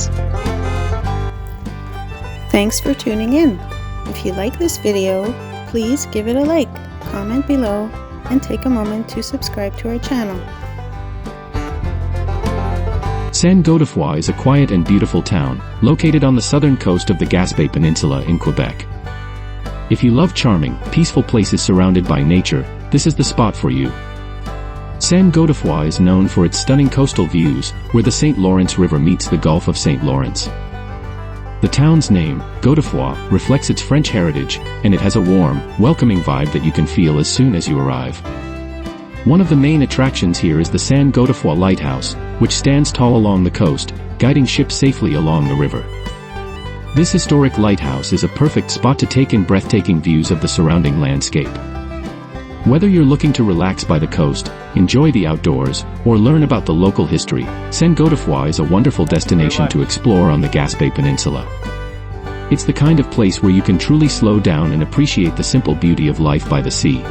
place. Thanks for tuning in. If you like this video, please give it a like, comment below, and take a moment to subscribe to our channel. Saint Godefroi is a quiet and beautiful town, located on the southern coast of the Gaspé Peninsula in Quebec. If you love charming, peaceful places surrounded by nature, this is the spot for you. Saint Godefroi is known for its stunning coastal views, where the St. Lawrence River meets the Gulf of St. Lawrence. The town's name, Godefroi, reflects its French heritage, and it has a warm, welcoming vibe that you can feel as soon as you arrive. One of the main attractions here is the Saint Godefroi Lighthouse, which stands tall along the coast, guiding ships safely along the river. This historic lighthouse is a perfect spot to take in breathtaking views of the surrounding landscape. Whether you're looking to relax by the coast, enjoy the outdoors, or learn about the local history, Saint Godefroi is a wonderful destination to explore on the Gaspé Peninsula. It's the kind of place where you can truly slow down and appreciate the simple beauty of life by the sea.